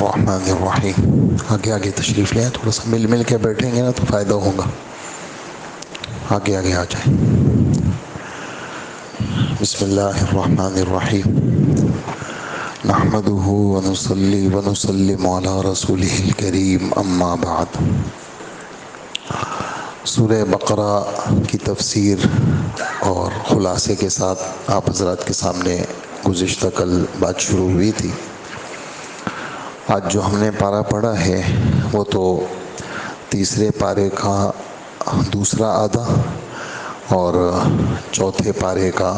الرحمن الرحیم۔ آگے آگے تشریف لیں، تھوڑا سا مل مل کے بیٹھیں گے نا تو فائدہ ہوگا۔ آگے آگے آ جائیں۔ بسم اللہ الرحمن الرحیم۔ نحمدہ ونصلی ونسلم علی رسولہ الکریم، اما بعد۔ سورہ بقرہ کی تفسیر اور خلاصے کے ساتھ آپ حضرات کے سامنے گزشتہ کل بات شروع ہوئی تھی۔ آج جو ہم نے پارہ پڑھا ہے وہ تو تیسرے پارے کا دوسرا آدھا اور چوتھے پارے کا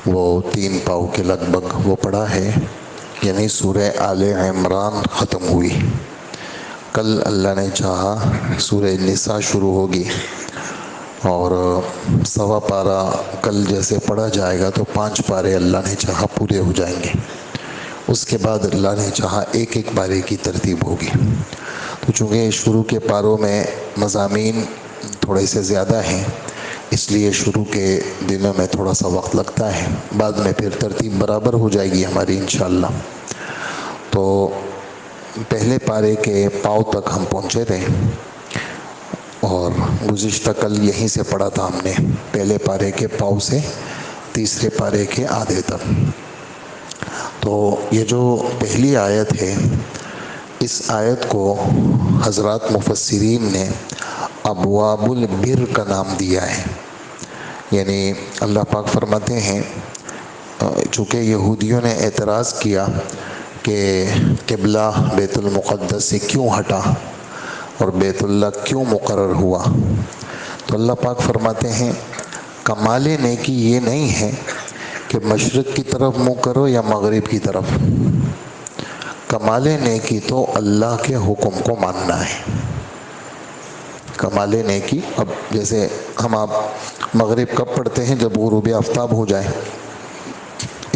وہ 3 پاؤ کے لگ بھگ وہ پڑھا ہے، یعنی سورہ آل عمران ختم ہوئی۔ کل اللہ نے چاہا سورہ نساء شروع ہوگی اور سوا پارہ کل جیسے پڑھا جائے گا تو 5 پارے اللہ نے چاہا پورے ہو جائیں گے۔ اس کے بعد اللہ نے چاہا ایک ایک پارے کی ترتیب ہوگی۔ تو چونکہ شروع کے پاروں میں مضامین تھوڑے سے زیادہ ہیں، اس لیے شروع کے دنوں میں تھوڑا سا وقت لگتا ہے، بعد میں پھر ترتیب برابر ہو جائے گی ہماری انشاءاللہ۔ تو پہلے پارے کے پاؤ تک ہم پہنچے تھے اور گزشتہ کل یہیں سے پڑھا تھا ہم نے، پہلے پارے کے پاؤ سے تیسرے پارے کے آدھے تک۔ تو یہ جو پہلی آیت ہے، اس آیت کو حضرات مفسرین نے ابواب البر کا نام دیا ہے۔ یعنی اللہ پاک فرماتے ہیں، چونکہ یہودیوں نے اعتراض کیا کہ قبلہ بیت المقدس سے کیوں ہٹا اور بیت اللہ کیوں مقرر ہوا، تو اللہ پاک فرماتے ہیں کمال نیکی یہ نہیں ہے کہ مشرق کی طرف منہ کرو یا مغرب کی طرف، کمال نیکی تو اللہ کے حکم کو ماننا ہے۔ کمال نیکی، اب جیسے ہم آپ مغرب کب پڑھتے ہیں؟ جب غروب آفتاب ہو جائے۔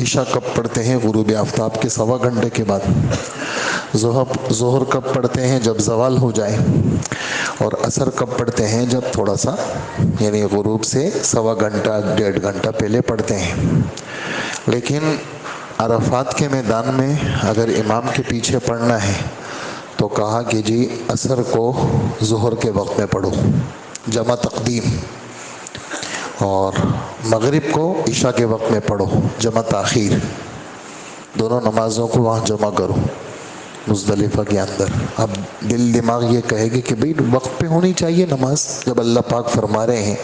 عشاء کب پڑھتے ہیں؟ غروب آفتاب کے سوا گھنٹے کے بعد۔ ظہر کب پڑھتے ہیں؟ جب زوال ہو جائے۔ اور عصر کب پڑھتے ہیں؟ جب تھوڑا سا یعنی غروب سے سوا گھنٹہ 1.5 گھنٹہ پہلے پڑھتے ہیں۔ لیکن عرفات کے میدان میں اگر امام کے پیچھے پڑھنا ہے تو کہا کہ جی عصر کو ظہر کے وقت میں پڑھو، جمع تقدیم، اور مغرب کو عشاء کے وقت میں پڑھو، جمع تاخیر۔ دونوں نمازوں کو وہاں جمع کرو مزدلفہ کے اندر۔ اب دل دماغ یہ کہے گی کہ بھئی وقت پہ ہونی چاہیے نماز، جب اللہ پاک فرما رہے ہیں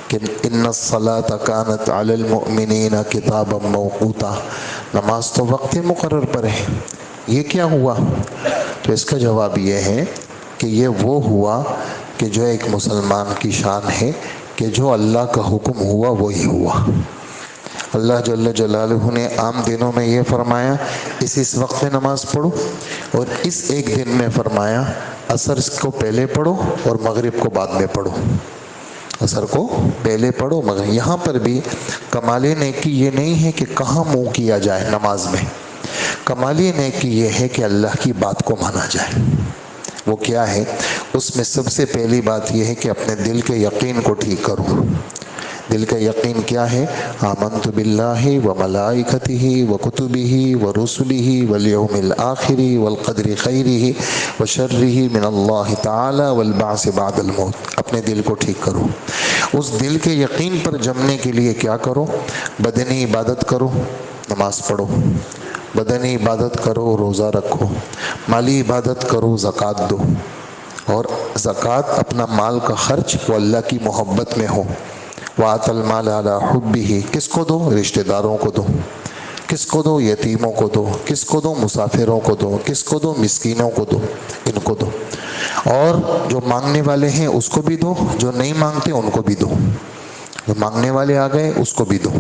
کہ ان الصلاۃ کانت علی المؤمنین کتابا موقوتا، نماز تو وقت مقرر پر ہے، یہ کیا ہوا؟ تو اس کا جواب یہ ہے کہ یہ وہ ہوا کہ جو ایک مسلمان کی شان ہے کہ جو اللہ کا حکم ہوا وہی ہوا۔ اللہ جل جلالہ نے عام دنوں میں یہ فرمایا اس وقت میں نماز پڑھو، اور اس ایک دن میں فرمایا عصر کو پہلے پڑھو اور مغرب کو بعد میں پڑھو۔ عصر کو پہلے پڑھو مغرب۔ یہاں پر بھی کمال نیکی یہ نہیں ہے کہ کہاں منہ کیا جائے نماز میں، کمال نیکی یہ ہے کہ اللہ کی بات کو مانا جائے۔ وہ کیا ہے؟ اس میں سب سے پہلی بات یہ ہے کہ اپنے دل کے یقین کو ٹھیک کرو۔ دل کا یقین کیا ہے؟ آمنت باللہ وملائکتہ وکتبہ ورسلہ والیوم الآخر والقدر خیرہ وشرہ من اللہ تعالی والبعث بعد الموت۔ اپنے دل کو ٹھیک کرو۔ اس دل کے یقین پر جمنے کے لیے کیا کرو؟ بدنی عبادت کرو، نماز پڑھو، بدنی عبادت کرو، روزہ رکھو، مالی عبادت کرو، زکوٰۃ دو، اور زکوٰۃ اپنا مال کا خرچ وہ اللہ کی محبت میں ہو۔ وَآتَ الْمَالَ عَلَىٰ حُبِّهِ، کس کو دو؟ رشتہ داروں کو دو۔ کس کو دو؟ یتیموں کو دو۔ کس کو دو؟ مسافروں کو دو۔ کس کو دو؟ مسکینوں کو دو، ان کو دو۔ اور جو مانگنے والے ہیں اس کو بھی دو، جو نہیں مانگتے ان کو بھی دو۔ جو مانگنے والے آ گئے اس کو بھی دو،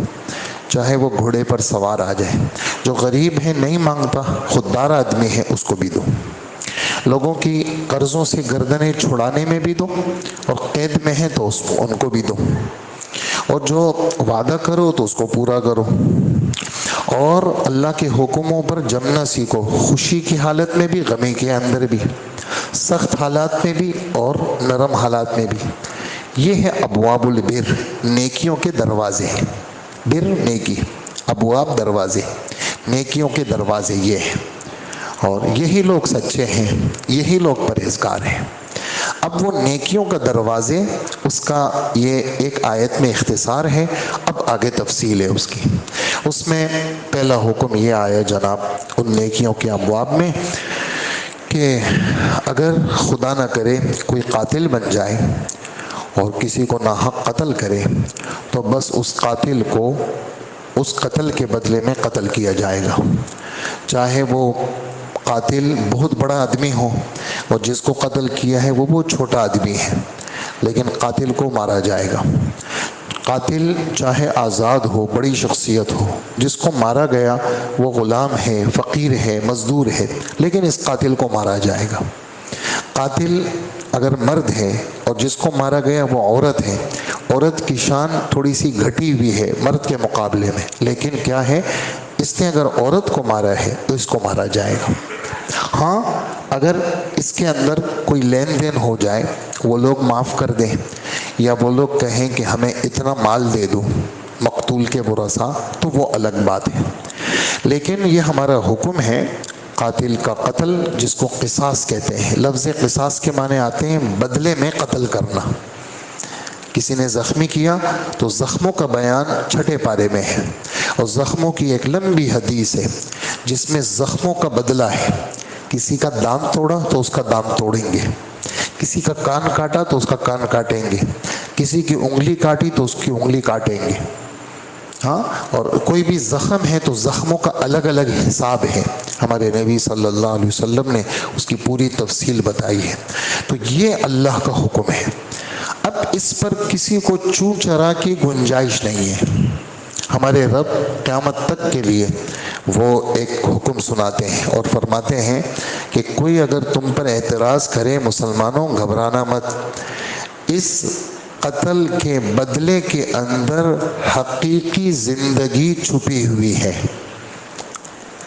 چاہے وہ گھوڑے پر سوار آ جائے۔ جو غریب ہے، نہیں مانگتا، خوددار آدمی ہے، اس کو بھی دو۔ لوگوں کی قرضوں سے گردنیں چھڑانے میں بھی دو، اور قید میں ہے تو ان کو بھی دو۔ اور جو وعدہ کرو تو اس کو پورا کرو، اور اللہ کے حکموں پر جمنا سیکھو، خوشی کی حالت میں بھی، غمی کے اندر بھی، سخت حالات میں بھی اور نرم حالات میں بھی۔ یہ ہے ابواب البر، نیکیوں کے دروازے ہیں۔ بر نیکی، ابواب دروازے، نیکیوں کے دروازے یہ ہیں۔ اور یہی لوگ سچے ہیں، یہی لوگ پرہیزگار ہیں۔ اب وہ نیکیوں کا دروازے، اس کا یہ ایک آیت میں اختصار ہے، اب آگے تفصیل ہے اس کی۔ اس میں پہلا حکم یہ آیا جناب ان نیکیوں کے ابواب میں کہ اگر خدا نہ کرے کوئی قاتل بن جائے اور کسی کو ناحق قتل کرے تو بس اس قاتل کو اس قتل کے بدلے میں قتل کیا جائے گا، چاہے وہ قاتل بہت بڑا آدمی ہو اور جس کو قتل کیا ہے وہ بہت چھوٹا آدمی ہے، لیکن قاتل کو مارا جائے گا۔ قاتل چاہے آزاد ہو، بڑی شخصیت ہو، جس کو مارا گیا وہ غلام ہے، فقیر ہے، مزدور ہے، لیکن اس قاتل کو مارا جائے گا۔ قاتل اگر مرد ہے اور جس کو مارا گیا وہ عورت ہے، عورت کی شان تھوڑی سی گھٹی ہوئی ہے مرد کے مقابلے میں، لیکن کیا ہے، اس نے اگر عورت کو مارا ہے تو اس کو مارا جائے گا۔ ہاں اگر اس کے اندر کوئی لین دین ہو جائے، وہ لوگ معاف کر دیں یا وہ لوگ کہیں کہ ہمیں اتنا مال دے دو مقتول کے ورثاء، تو وہ الگ بات ہے، لیکن یہ ہمارا حکم ہے قاتل کا قتل، جس کو قصاص کہتے ہیں۔ لفظ قصاص کے معنی آتے ہیں بدلے میں قتل کرنا۔ کسی نے زخمی کیا تو زخموں کا بیان چھٹے پارے میں ہے، اور زخموں کی ایک لمبی حدیث ہے جس میں زخموں کا بدلہ ہے۔ کسی کا دام توڑا تو اس کا دام توڑیں گے، کسی کا کان کاٹا تو اس کا کان کاٹیں گے، کسی کی انگلی کاٹی تو اس کی انگلی کاٹیں گے۔ ہاں، اور کوئی بھی زخم ہے تو زخموں کا الگ الگ حساب ہے، ہمارے نبی صلی اللہ علیہ وسلم نے اس کی پوری تفصیل بتائی ہے۔ تو یہ اللہ کا حکم ہے۔ اب اس پر کسی کو چوں چرا کی گنجائش نہیں ہے۔ ہمارے رب قیامت تک کے لیے وہ ایک حکم سناتے ہیں اور فرماتے ہیں کہ کوئی اگر تم پر اعتراض کرے مسلمانوں، گھبرانا مت، اس قتل کے بدلے کے اندر حقیقی زندگی چھپی ہوئی ہے۔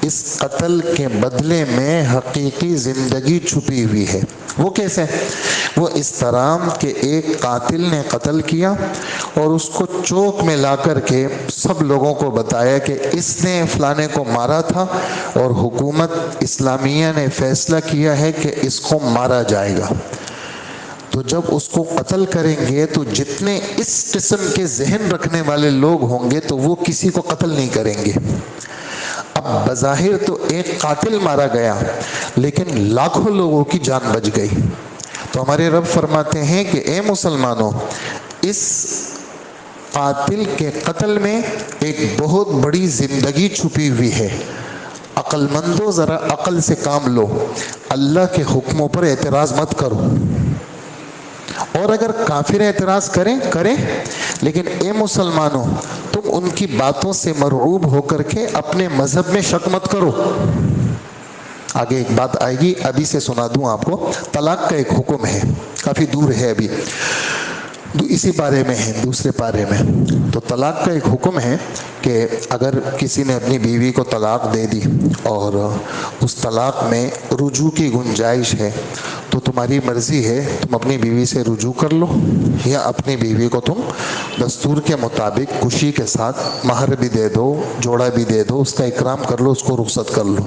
اس قتل کے بدلے میں حقیقی زندگی چھپی ہوئی ہے۔ وہ کیسے؟ وہ اس طرح کہ ایک قاتل نے قتل کیا اور اس کو چوک میں لا کر کے سب لوگوں کو بتایا کہ اس نے فلانے کو مارا تھا اور حکومت اسلامیہ نے فیصلہ کیا ہے کہ اس کو مارا جائے گا۔ تو جب اس کو قتل کریں گے تو جتنے اس قسم کے ذہن رکھنے والے لوگ ہوں گے تو وہ کسی کو قتل نہیں کریں گے۔ اب بظاہر تو ایک قاتل مارا گیا لیکن لاکھوں لوگوں کی جان بچ گئی۔ تو ہمارے رب فرماتے ہیں کہ اے مسلمانوں، اس قاتل کے قتل میں ایک بہت بڑی زندگی چھپی ہوئی ہے۔ عقل مندو ذرا عقل سے کام لو، اللہ کے حکموں پر اعتراض مت کرو، اور اگر کافر اعتراض کریں لیکن اے مسلمانوں تم ان کی باتوں سے مرعوب ہو کر کے اپنے مذہب میں شک مت کرو۔ آگے ایک بات آئے گی، ابھی سے سنا دوں آپ کو۔ طلاق کا ایک حکم ہے، کافی دور ہے، ابھی اسی پارے میں ہے، دوسرے پارے میں۔ تو طلاق کا ایک حکم ہے کہ اگر کسی نے اپنی بیوی کو طلاق دے دی اور اس طلاق میں رجوع کی گنجائش ہے تو تمہاری مرضی ہے، تم اپنی بیوی سے رجوع کر لو یا اپنی بیوی کو تم دستور کے مطابق خوشی کے ساتھ مہر بھی دے دو، جوڑا بھی دے دو، اس کا اکرام کر لو، اس کو رخصت کر لو۔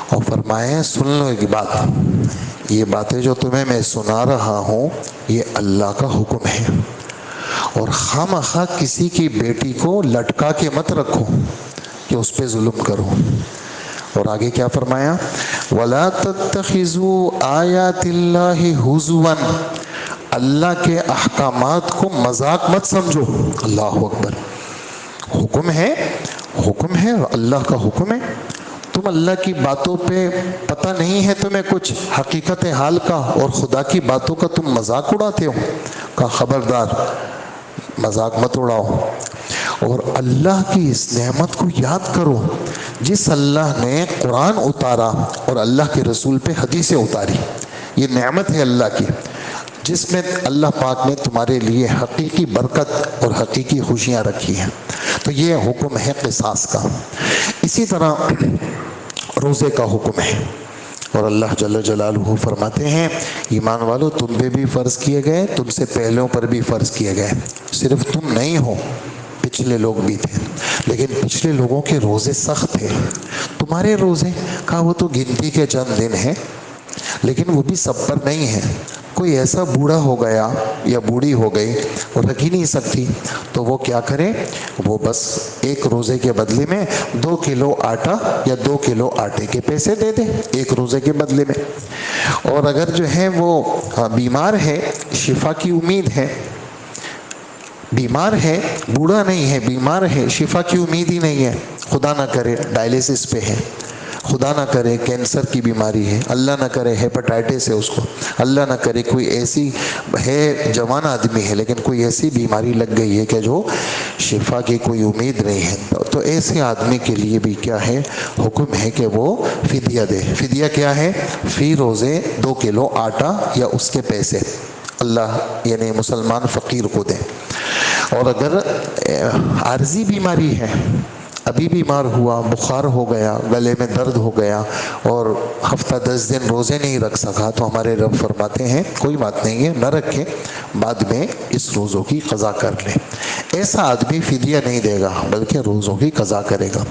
اور فرمائے سن لو ایک بات، یہ باتیں جو تمہیں میں سنا رہا ہوں یہ اللہ کا حکم ہے، اور خواہ کسی کی بیٹی کو لٹکا کے مت رکھو کہ اس پہ ظلم کرو۔ اور آگے کیا فرمایا؟ وَلَا تَتَّخِذُوا آیَاتِ اللَّهِ هُزُوًا، اللہ کے احکامات کو مذاق مت سمجھو۔ اللہ اکبر، حکم ہے، اللہ کا حکم ہے۔ تم اللہ کی باتوں پہ پتہ نہیں ہے تمہیں کچھ حقیقت حال کا، اور خدا کی باتوں کا تم مذاق اڑاتے ہو۔ کہا خبردار، مذاق مت اڑاؤ، اور اللہ کی اس نعمت کو یاد کرو جس اللہ نے قرآن اتارا اور اللہ کے رسول پہ حدیثیں اتاری۔ یہ نعمت ہے اللہ کی جس میں اللہ پاک نے تمہارے لیے حقیقی برکت اور حقیقی خوشیاں رکھی ہیں۔ تو یہ حکم ہے قصاص کا۔ اسی طرح روزے کا حکم ہے، اور اللہ جل جلالہ فرماتے ہیں ایمان والو تم پہ بھی فرض کیے گئے، تم سے پہلوں پر بھی فرض کیے گئے، صرف تم نہیں ہو، پچھلے لوگ بھی تھے، لیکن پچھلے لوگوں کے روزے سخت تھے. تمہارے روزے کہا وہ تو گنتی کے چند دن ہیں، لیکن وہ بھی سب پر نہیں ہے. کوئی ایسا بوڑھا ہو گیا یا بوڑھی ہو گئی وہ رکھ ہی نہیں سکتی، تو وہ کیا کرے، وہ بس ایک روزے کے بدلے میں 2 کلو آٹا یا 2 کلو آٹے کے پیسے دے دے ایک روزے کے بدلے میں. اور اگر جو ہے وہ بیمار ہے، شفا کی امید ہے، بیمار ہے، بوڑھا نہیں ہے، بیمار ہے، شفا کی امید ہی نہیں ہے، خدا نہ کرے ڈائلیسس پہ ہے، خدا نہ کرے کینسر کی بیماری ہے، اللہ نہ کرے ہیپاٹائٹس ہے اس کو، اللہ نہ کرے کوئی ایسی ہے، جوان آدمی ہے لیکن کوئی ایسی بیماری لگ گئی ہے کہ جو شفا کی کوئی امید نہیں ہے، تو ایسے آدمی کے لیے بھی کیا ہے، حکم ہے کہ وہ فدیہ دے. فدیہ کیا ہے، فی روزے 2 کلو آٹا یا اس کے پیسے اللہ یعنی مسلمان فقیر کو دے. اور اگر عارضی بیماری ہے، ابھی بیمار ہوا، بخار ہو گیا، گلے میں درد ہو گیا اور ہفتہ 10 دن روزے نہیں رکھ سکا، تو ہمارے رب فرماتے ہیں کوئی بات نہیں ہے، نہ رکھے، بعد میں اس روزوں کی قضا کر لے. ایسا آدمی فدیہ نہیں دے گا بلکہ روزوں کی قضا کرے گا.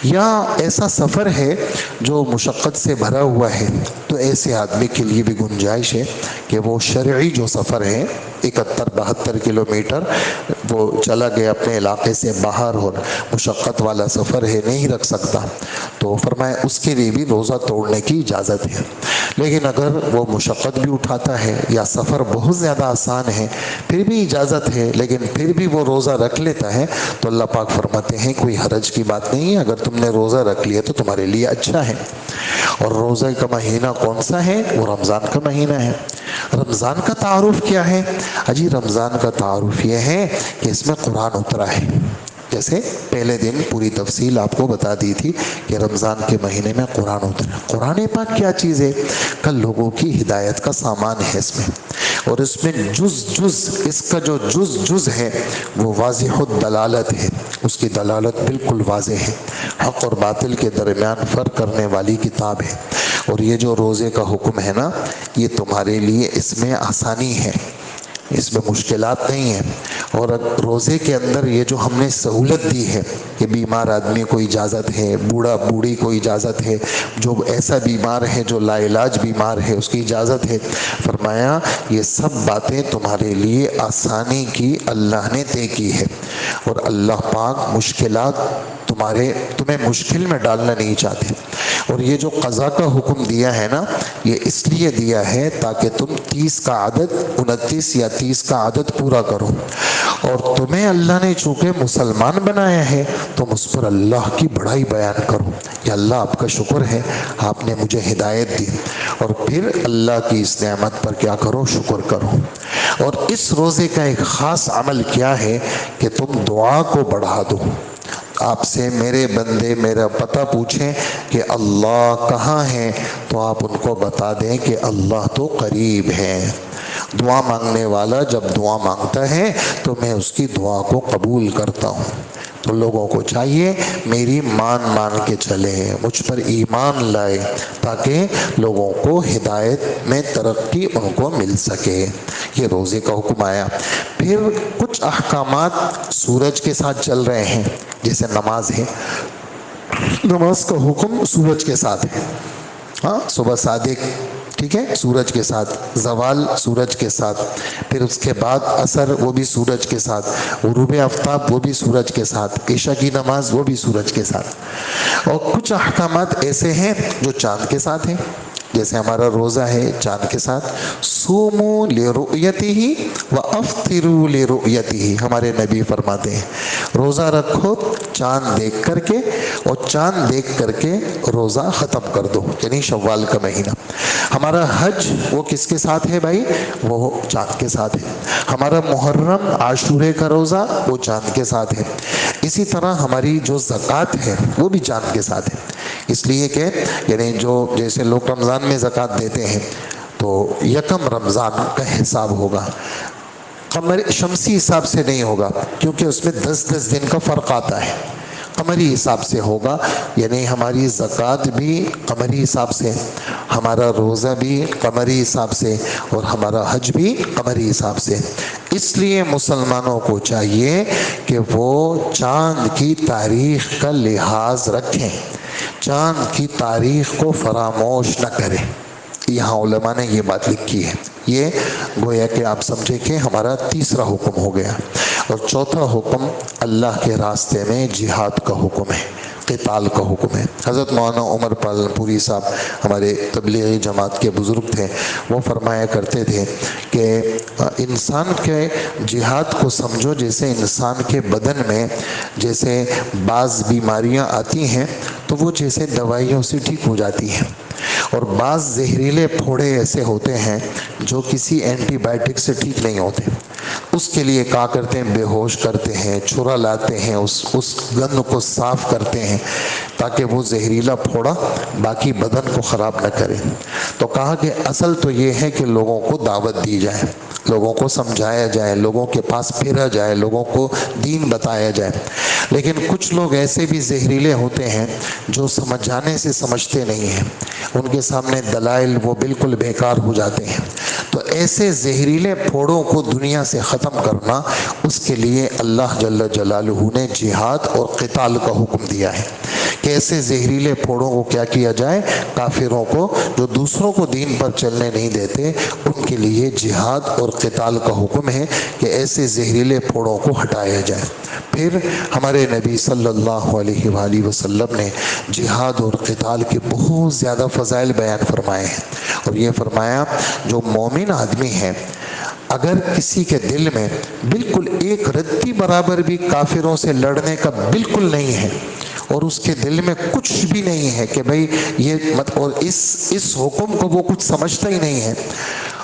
یا ایسا سفر ہے جو مشقت سے بھرا ہوا ہے، تو ایسے آدمی کے لیے بھی گنجائش ہے کہ وہ شرعی جو سفر ہے 71-72 کلومیٹر وہ چلا گیا اپنے علاقے سے باہر، اور مشقت والا سفر ہے، نہیں رکھ سکتا، تو فرمایا اس کے لیے بھی روزہ توڑنے کی اجازت ہے. لیکن اگر وہ مشقت بھی اٹھاتا ہے یا سفر بہت زیادہ آسان ہے پھر بھی اجازت ہے، لیکن پھر بھی وہ روزہ رکھ لیتا ہے، تو اللہ پاک فرماتے ہیں کوئی حرج کی بات نہیں ہے، اگر تم نے روزہ رکھ لیا تو تمہارے لیے اچھا ہے. اور روزہ کا مہینہ کون سا ہے، وہ رمضان کا مہینہ ہے. رمضان کا تعارف کیا ہے، اجی رمضان کا تعارف یہ ہے کہ اس میں قرآن اترا ہے. جیسے پہلے دن پوری تفصیل آپ کو بتا دی تھی کہ رمضان کے مہینے میں قرآن اترا. قرآن پاک کیا چیز ہے، کل لوگوں کی ہدایت کا سامان ہے اس میں، اور اس میں اس کا جو جز ہے وہ واضح الدلالت ہے، اس کی دلالت بالکل واضح ہے، حق اور باطل کے درمیان فرق کرنے والی کتاب ہے. اور یہ جو روزے کا حکم ہے نا، یہ تمہارے لیے اس میں آسانی ہے، اس میں مشکلات نہیں ہیں. اور روزے کے اندر یہ جو ہم نے سہولت دی ہے کہ بیمار آدمی کو اجازت ہے، بوڑھا بوڑھی کو اجازت ہے، جو ایسا بیمار ہے جو لا علاج بیمار ہے اس کی اجازت ہے، فرمایا یہ سب باتیں تمہارے لیے آسانی کی اللہ نے طے کی ہے. اور اللہ پاک مشکلات تمہیں مشکل میں ڈالنا نہیں چاہتے. اور یہ جو قضا کا حکم دیا ہے نا، یہ اس لیے دیا ہے تاکہ تم 30 کا عدد 29 یا 30 کا عدد پورا کرو. اور تمہیں اللہ نے چونکہ مسلمان بنایا ہے تم اس پر اللہ کی بڑائی بیان کرو کہ اللہ آپ کا شکر ہے، آپ نے مجھے ہدایت دی. اور پھر اللہ کی اس نعمت پر کیا کرو، شکر کرو. اور اس روزے کا ایک خاص عمل کیا ہے کہ تم دعا کو بڑھا دو. آپ سے میرے بندے میرا پتہ پوچھیں کہ اللہ کہاں ہے، تو آپ ان کو بتا دیں کہ اللہ تو قریب ہے. دعا مانگنے والا جب دعا مانگتا ہے تو میں اس کی دعا کو قبول کرتا ہوں. تو لوگوں کو چاہیے میری مان کے چلے، مجھ پر ایمان لائے، تاکہ لوگوں کو ہدایت میں ترقی ان کو مل سکے. یہ روزے کا حکم آیا. پھر کچھ احکامات سورج کے ساتھ چل رہے ہیں، جیسے نماز ہے، نماز کا حکم سورج کے ساتھ ہے. ہاں، صبح صادق ٹھیک ہے سورج کے ساتھ، زوال سورج کے ساتھ، پھر اس کے بعد عصر وہ بھی سورج کے ساتھ، غروب آفتاب وہ بھی سورج کے ساتھ، عشاء کی نماز وہ بھی سورج کے ساتھ. اور کچھ احکامات ایسے ہیں جو چاند کے ساتھ ہیں، جیسے ہمارا روزہ ہے چاند کے ساتھ. صوموا لرؤیتہ وافطروا لرؤیتہ، ہمارے نبی فرماتے ہیں روزہ رکھو چاند دیکھ کر کے، اور چاند دیکھ کر کے روزہ ختم کر دو، یعنی شوال کا مہینہ. ہمارا حج وہ کس کے ساتھ ہے بھائی، وہ چاند کے ساتھ ہے. ہمارا محرم عاشورے کا روزہ وہ چاند کے ساتھ ہے. اسی طرح ہماری جو زکوٰۃ ہے وہ بھی چاند کے ساتھ ہے. اس لیے کہ یعنی جو جیسے لوگ رمضان میں زکوٰۃ دیتے ہیں تو یکم رمضان کا حساب ہوگا، قمر شمسی حساب سے نہیں ہوگا، کیونکہ اس میں 10 دن کا فرق آتا ہے، قمری حساب سے ہوگا. یعنی ہماری زکوٰۃ بھی قمری حساب سے، ہمارا روزہ بھی قمری حساب سے، اور ہمارا حج بھی قمری حساب سے. اس لیے مسلمانوں کو چاہیے کہ کہ وہ چاند کی تاریخ کا لحاظ رکھیں، چاند کی تاریخ کو فراموش نہ کریں۔ یہاں علماء نے یہ بات لکھی ہے۔ یہ گویا کہ آپ سمجھے کہ ہمارا تیسرا حکم ہو گیا، اور چوتھا حکم اللہ کے راستے میں جہاد کا حکم ہے، قتال کا حکم ہے۔ حضرت مولانا عمر پالن پوری صاحب ہمارے تبلیغی جماعت کے بزرگ تھے، وہ فرمایا کرتے تھے کہ انسان کے جہاد کو سمجھو جیسے انسان کے بدن میں جیسے بعض بیماریاں آتی ہیں تو وہ جیسے دوائیوں سے ٹھیک ہو جاتی ہیں، اور بعض زہریلے پھوڑے ایسے ہوتے ہیں جو کسی اینٹی بائیوٹک سے ٹھیک نہیں ہوتے، اس کے لیے کیا کرتے ہیں، بے ہوش کرتے ہیں، چھرا لاتے ہیں، اس گند کو صاف کرتے ہیں تاکہ وہ زہریلا پھوڑا باقی بدن کو خراب نہ کرے۔ تو کہا کہ اصل تو یہ ہے کہ لوگوں کو دعوت دی جائے، لوگوں کو سمجھایا جائے، لوگوں کے پاس پھیرا جائے، لوگوں کو دین بتایا جائے۔ لیکن کچھ لوگ ایسے بھی زہریلے ہوتے ہیں جو سمجھانے سے سمجھتے نہیں ہیں، ان کے سامنے دلائل وہ بالکل بیکار ہو جاتے ہیں۔ تو ایسے زہریلے پھوڑوں کو دنیا سے ختم کرنا، اس کے لیے اللہ جل جلالہ نے جہاد اور قتال کا حکم دیا ہے کہ ایسے زہریلے پھوڑوں کو کیا کیا جائے، کافروں کو جو دوسروں کو دین پر چلنے نہیں دیتے، ان کے لیے جہاد اور قتال کا حکم ہے کہ ایسے زہریلے پھوڑوں کو ہٹایا جائے۔ پھر ہمارے نبی صلی اللہ علیہ وآلہ وسلم نے جہاد اور قتال کے بہت زیادہ فضائل بیان فرمائے ہیں، اور یہ فرمایا جو مومن آدمی ہے اگر کسی کے دل میں بالکل ایک رتی برابر بھی کافروں سے لڑنے کا بالکل نہیں ہے، اور اس کے دل میں کچھ بھی نہیں ہے کہ بھئی یہ اور اس حکم کو وہ کچھ سمجھتا ہی نہیں ہے،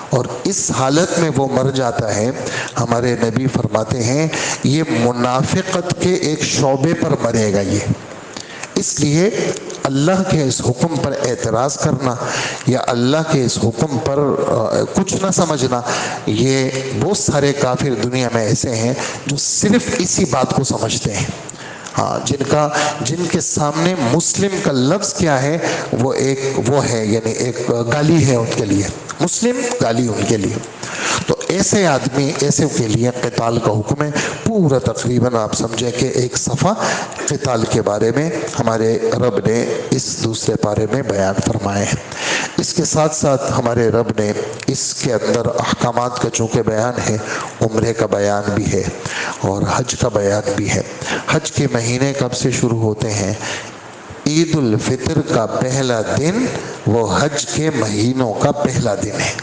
اور اس حالت میں وہ مر جاتا ہے، ہمارے نبی فرماتے ہیں یہ منافقت کے ایک شعبے پر مرے گا۔ یہ اس لیے اللہ کے اس حکم پر اعتراض کرنا یا اللہ کے اس حکم پر کچھ نہ سمجھنا، یہ بہت سارے کافر دنیا میں ایسے ہیں جو صرف اسی بات کو سمجھتے ہیں، جن کے سامنے مسلم کا لفظ کیا ہے، وہ ہے یعنی ایک گالی ہے ان کے لیے، مسلم گالی ان کے لیے۔ تو ایسے آدمی، ایسے کے لیے قتال کا حکم ہے۔ پورا تقریباً آپ سمجھیں کہ ایک صفحہ قتال کے بارے میں ہمارے رب نے اس دوسرے پارے میں بیان فرمائے ہیں۔ اس کے ساتھ ساتھ ہمارے رب نے اس کے اندر احکامات کا چونکہ بیان ہے، عمرے کا بیان بھی ہے اور حج کا بیان بھی ہے۔ حج کے مہینے کب سے شروع ہوتے ہیں؟ عید الفطر کا پہلا دن وہ حج کے مہینوں کا پہلا دن ہے۔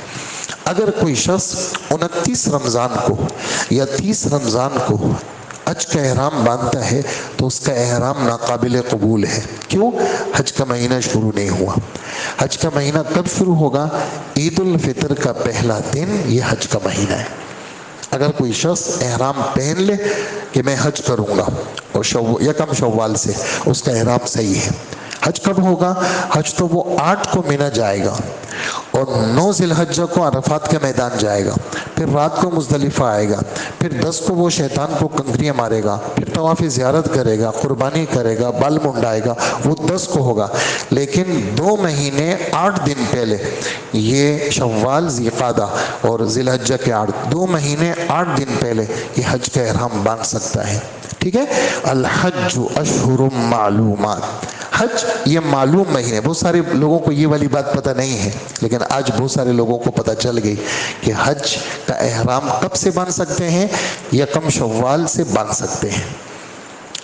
اگر کوئی شخص 29 رمضان کو یا 30 رمضان کو حج کا احرام باندھتا ہے تو اس کا احرام ناقابل قبول ہے۔ کیوں؟ حج کا مہینہ شروع نہیں ہوا۔ حج کا مہینہ کب شروع ہوگا؟ عید الفطر کا پہلا دن یہ حج کا مہینہ ہے۔ اگر کوئی شخص احرام پہن لے کہ میں حج کروں گا اور یکم شوال سے، اس کا احرام صحیح ہے۔ حج کب ہوگا؟ حج تو وہ 8 کو منی جائے گا اور 9 ذی الحجہ کو عرفات کا میدان جائے گا، پھر رات کو مزدلفہ آئے گا، پھر 10 کو وہ شیطان کو کنکریاں مارے گا، پھر طواف زیارت کرے گا، قربانی کرے گا، بال منڈائے گا، وہ 10 کو ہوگا۔ لیکن 2 مہینے 8 دن پہلے، یہ شوال، ذی قعدہ اور ذی الحجہ کے 2 مہینے 8 دن پہلے یہ حج کا احرام باندھ سکتا ہے۔ ٹھیک ہے؟ الحج اشہر معلومات، حج یہ معلوم مہینے۔ بہت سارے لوگوں کو یہ والی بات پتہ نہیں ہے، لیکن آج بہت سارے لوگوں کو پتہ چل گئی کہ حج کا احرام کب سے باندھ سکتے ہیں؟ یکم شوال سے باندھ سکتے ہیں۔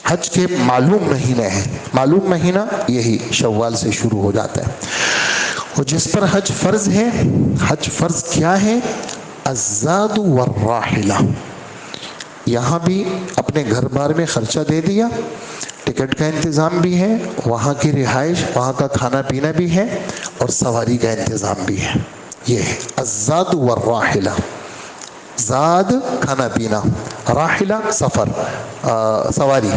حج کے معلوم مہینے ہیں، معلوم مہینہ یہی شوال سے شروع ہو جاتا ہے۔ اور جس پر حج فرض ہے، حج فرض کیا ہے؟ الزاد والراحلہ۔ یہاں بھی اپنے گھر بار میں خرچہ دے دیا، ٹکٹ کا انتظام بھی ہے، وہاں کی رہائش، وہاں کا کھانا پینا بھی ہے، اور سواری کا انتظام بھی ہے۔ یہ ہے الزاد والراحلہ۔ زاد کھانا پینا، راحلہ سفر، سواری،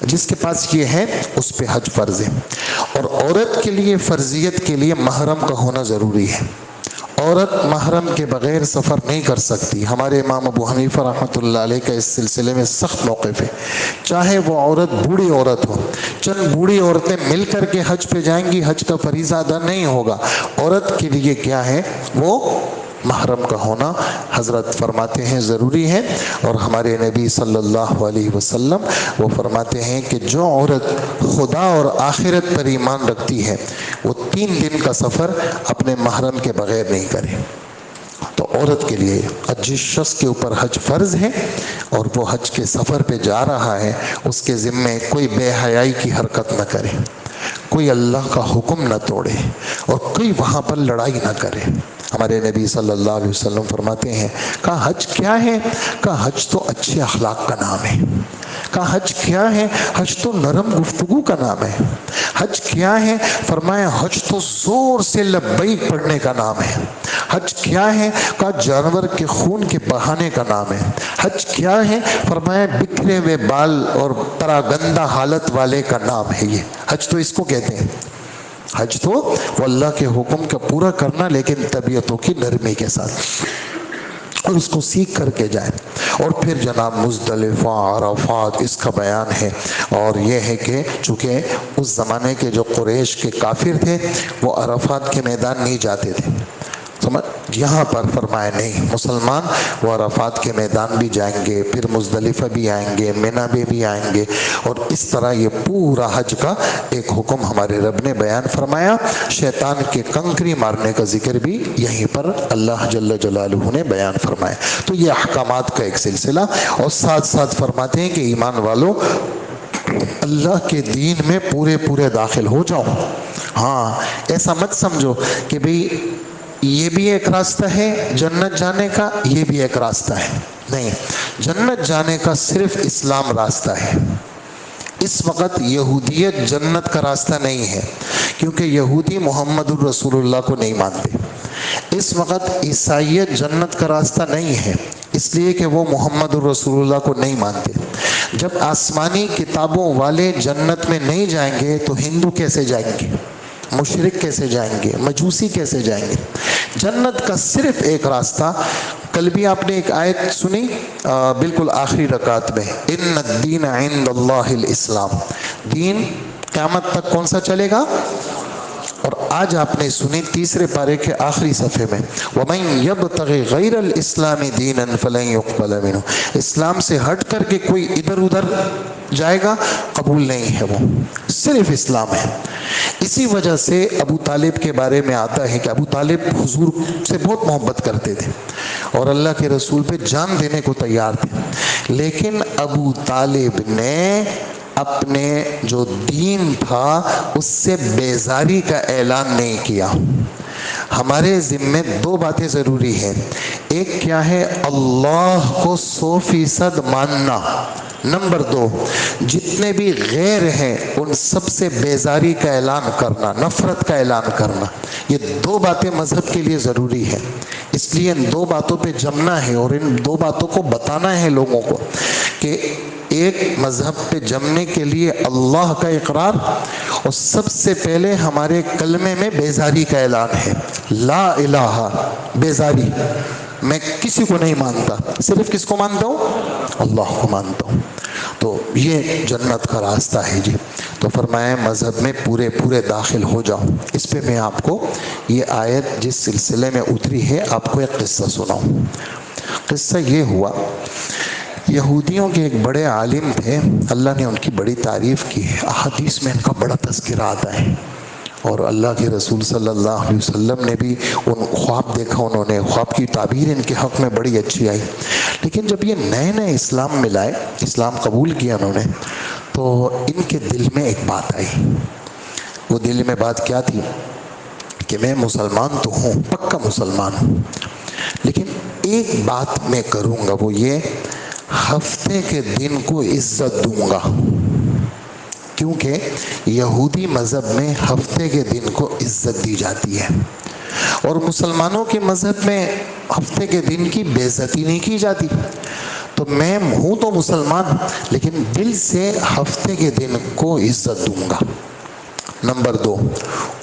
جس کے پاس یہ ہے اس پہ حج فرض ہے۔ اور عورت کے لیے فرضیت کے لیے محرم کا ہونا ضروری ہے۔ عورت محرم کے بغیر سفر نہیں کر سکتی۔ ہمارے امام ابو حنیفہ رحمۃ اللہ علیہ کا اس سلسلے میں سخت موقف ہے۔ چاہے وہ عورت بوڑھی عورت ہو، چند بوڑھی عورتیں مل کر کے حج پہ جائیں گی، حج کا فریضہ ادا نہیں ہوگا۔ عورت کے لیے کیا ہے؟ وہ محرم کا ہونا حضرت فرماتے ہیں ضروری ہے، اور ہمارے نبی صلی اللہ علیہ وسلم وہ فرماتے ہیں کہ جو عورت خدا اور آخرت پر ایمان رکھتی ہے وہ 3 دن کا سفر اپنے محرم کے بغیر نہیں کرے۔ تو عورت کے لیے جس شخص کے اوپر حج فرض ہے اور وہ حج کے سفر پہ جا رہا ہے، اس کے ذمے کوئی بے حیائی کی حرکت نہ کرے، کوئی اللہ کا حکم نہ توڑے، اور کوئی وہاں پر لڑائی نہ کرے۔ ہمارے نبی صلی اللہ علیہ وسلم فرماتے ہیں، کہا حج کیا ہے؟ کہا حج تو اچھے اخلاق کا نام ہے۔ کہا حج کیا ہے؟ حج تو نرم گفتگو کا نام ہے۔ حج کیا ہے؟ فرمایا حج تو زور سے لبیک پڑھنے کا نام ہے۔ حج کیا ہے؟ کہا جانور کے خون کے بہانے کا نام ہے۔ حج کیا ہے؟ فرمایا بکھرے ہوئے بال اور پراگندہ حالت والے کا نام ہے۔ یہ حج تو اس کو کہتے ہیں۔ حج تو وہ اللہ کے حکم کا پورا کرنا، لیکن طبیعتوں کی نرمی کے ساتھ، اور اس کو سیکھ کر کے جائیں۔ اور پھر جناب مزدلفہ، عرفات، اس کا بیان ہے، اور یہ ہے کہ چونکہ اس زمانے کے جو قریش کے کافر تھے وہ عرفات کے میدان نہیں جاتے تھے، یہاں پر فرمایا نہیں، مسلمان وہ عرفات کے میدان بھی جائیں گے، پھر مزدلفہ بھی آئیں گے، منی بھی آئیں گے، اور اس طرح یہ پورا حج کا ایک حکم ہمارے رب نے بیان فرمایا۔ شیطان کے کنکری مارنے کا ذکر بھی یہیں پر اللہ جل جلالہ نے بیان فرمایا۔ تو یہ احکامات کا ایک سلسلہ، اور ساتھ ساتھ فرماتے ہیں کہ ایمان والوں اللہ کے دین میں پورے داخل ہو جاؤ۔ ہاں، ایسا مت سمجھو کہ بھئی یہ بھی ایک راستہ ہے جنت جانے کا، یہ بھی ایک راستہ ہے، نہیں، جنت جانے کا صرف اسلام راستہ ہے۔ اس وقت یہودیت جنت کا راستہ نہیں ہے، کیونکہ یہودی محمد الرسول اللہ کو نہیں مانتے۔ اس وقت عیسائیت جنت کا راستہ نہیں ہے، اس لیے کہ وہ محمد الرسول اللہ کو نہیں مانتے۔ جب آسمانی کتابوں والے جنت میں نہیں جائیں گے تو ہندو کیسے جائیں گے؟ مشرک کیسے جائیں گے؟ مجوسی کیسے جائیں گے؟ جنت کا صرف ایک راستہ، کل بھی آپ نے ایک آیت سنی بالکل آخری رکعت میں، ان الدین عند اللہ الاسلام، دین قیامت تک کون سا چلے گا؟ اور آج آپ نے سنی تیسرے پارے کے آخری صفحے میں، وَمَن يَبْتَغِ غَيْرَ الْإِسْلَامِ دِينًا فَلَن يُقْبَلَ مِنْهُ، اسلام سے ہٹ کر کے کوئی ادھر ادھر جائے گا، قبول نہیں ہے، وہ صرف اسلام ہے۔ اسی وجہ سے ابو طالب کے بارے میں آتا ہے کہ ابو طالب حضور سے بہت محبت کرتے تھے اور اللہ کے رسول پہ جان دینے کو تیار تھے، لیکن ابو طالب نے اپنے جو دین تھا اس سے بیزاری کا اعلان نہیں کیا۔ ہمارے ذمے 2 باتیں ضروری ہیں، ایک کیا ہے؟ اللہ کو 100% ماننا، نمبر 2 جتنے بھی غیر ہیں ان سب سے بیزاری کا اعلان کرنا، نفرت کا اعلان کرنا۔ یہ 2 باتیں مذہب کے لیے ضروری ہیں، اس لیے ان 2 باتوں پہ جمنا ہے اور ان 2 باتوں کو بتانا ہے لوگوں کو کہ ایک مذہب پہ جمنے کے لیے اللہ کا اقرار، اور سب سے پہلے ہمارے کلمے میں بیزاری کا اعلان ہے، لا الہ، بیزاری، میں کسی کو نہیں مانتا، صرف کس کو مانتا ہوں؟ اللہ کو مانتا ہوں۔ تو یہ جنت کا راستہ ہے جی۔ تو فرمایا مذہب میں پورے داخل ہو جاؤ۔ اس پہ میں آپ کو یہ آیت جس سلسلے میں اتری ہے آپ کو ایک قصہ سناؤں۔ قصہ یہ ہوا، یہودیوں کے ایک بڑے عالم تھے، اللہ نے ان کی بڑی تعریف کی ہے، احادیث میں ان کا بڑا تذکرہ آتا ہے، اور اللہ کے رسول صلی اللہ علیہ وسلم نے بھی ان خواب دیکھا، انہوں نے خواب کی تعبیر ان کے حق میں بڑی اچھی آئی۔ لیکن جب یہ نئے اسلام میں لائے، اسلام قبول کیا انہوں نے، تو ان کے دل میں ایک بات آئی۔ وہ دل میں بات کیا تھی کہ میں مسلمان تو ہوں، پکا مسلمان ہوں، لیکن ایک بات میں کروں گا، وہ یہ ہفتے کے دن کو عزت دوں گا، کیونکہ یہودی مذہب میں ہفتے کے دن کو عزت دی جاتی ہے، اور مسلمانوں کے مذہب میں ہفتے کے دن کی بے عزتی نہیں کی جاتی۔ تو میں ہوں تو مسلمان، لیکن دل سے ہفتے کے دن کو عزت دوں گا۔ نمبر 2،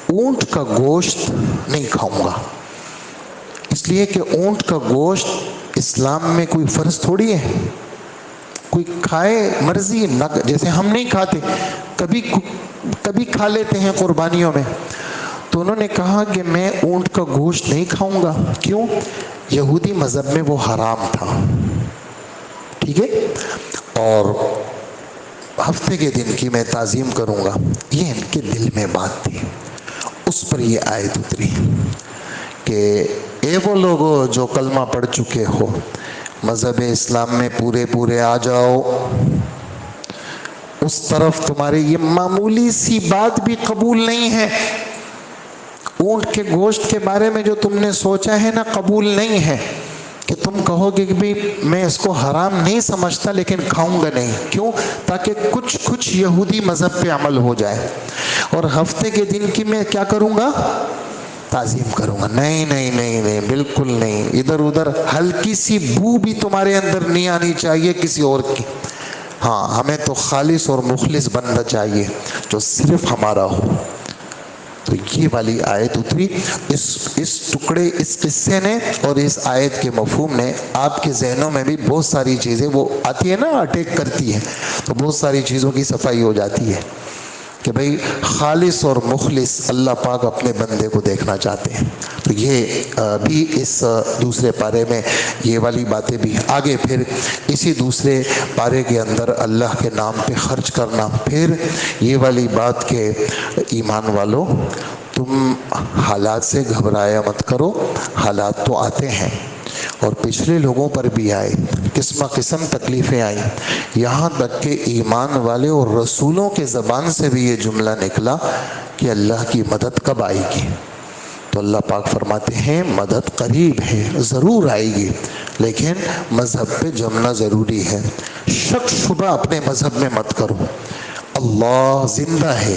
اونٹ کا گوشت نہیں کھاؤں گا، اس لیے کہ اونٹ کا گوشت اسلام میں کوئی فرض تھوڑی ہے، کوئی کھائے مرضی نہ، جیسے ہم نہیں کھاتے، کبھی کھا لیتے ہیں قربانیوں میں۔ تو انہوں نے کہا کہ میں اونٹ کا گوشت نہیں کھاؤں گا. کیوں؟ یہودی مذہب میں وہ حرام تھا. ٹھیک ہے. اور ہفتے کے دن کی میں تعظیم کروں گا. یہ ان کے دل میں بات تھی. اس پر یہ آیت اتری کہ اے وہ لوگو جو کلمہ پڑھ چکے ہو، مذہب اسلام میں پورے آ جاؤ. اس طرف تمہاری یہ معمولی سی بات بھی قبول نہیں ہے. اونٹ کے گوشت کے بارے میں جو تم نے سوچا ہے نا، قبول نہیں ہے. کہ تم کہو گے کہ بھی میں اس کو حرام نہیں سمجھتا لیکن کھاؤں گا نہیں. کیوں؟ تاکہ کچھ یہودی مذہب پہ عمل ہو جائے. اور ہفتے کے دن کی میں کیا کروں گا؟ تعظیم کروں گا. نہیں نہیں نہیں نہیں، بالکل نہیں. ادھر ادھر ہلکی سی بو بھی تمہارے اندر نہیں آنی چاہیے کسی اور کی. ہاں، ہمیں تو خالص اور مخلص بننا چاہیے جو صرف ہمارا ہو. تو یہ والی آیت اتری. اس ٹکڑے، اس قصے نے اور اس آیت کے مفہوم نے آپ کے ذہنوں میں بھی بہت ساری چیزیں وہ آتی ہے نا، اٹیک کرتی ہے. تو بہت ساری چیزوں کی صفائی ہو جاتی ہے کہ بھئی خالص اور مخلص اللہ پاک اپنے بندے کو دیکھنا چاہتے ہیں. تو یہ بھی اس دوسرے پارے میں یہ والی باتیں بھی. آگے پھر اسی دوسرے پارے کے اندر اللہ کے نام پہ خرچ کرنا. پھر یہ والی بات کہ ایمان والو تم حالات سے گھبرایا مت کرو. حالات تو آتے ہیں اور پچھلے لوگوں پر بھی آئے، قسم قسم تکلیفیں آئیں. یہاں تک کہ ایمان والے اور رسولوں کے زبان سے بھی یہ جملہ نکلا کہ اللہ کی مدد کب آئے گی. تو اللہ پاک فرماتے ہیں مدد قریب ہے، ضرور آئے گی، لیکن مذہب پہ جمنا ضروری ہے. شک شبہ اپنے مذہب میں مت کرو. اللہ زندہ ہے،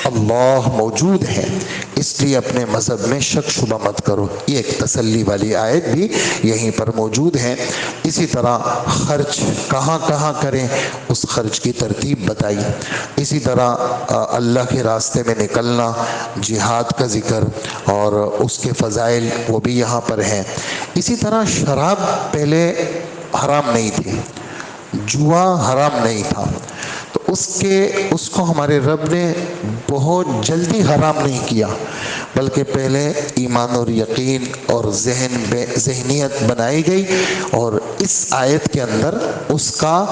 اللہ موجود ہے، اس لیے اپنے مذہب میں شک شبہ مت کرو. یہ ایک تسلی والی آیت بھی یہیں پر موجود ہے. اسی طرح خرچ کہاں کہاں کریں، اس خرچ کی ترتیب بتائی. اسی طرح اللہ کے راستے میں نکلنا، جہاد کا ذکر اور اس کے فضائل وہ بھی یہاں پر ہیں. اسی طرح شراب پہلے حرام نہیں تھی، جوا حرام نہیں تھا، تو اس کو ہمارے رب نے بہت جلدی حرام نہیں کیا، بلکہ پہلے ایمان اور یقین اور ذہنیت بنائی گئی. اور اس آیت کے اندر اس کا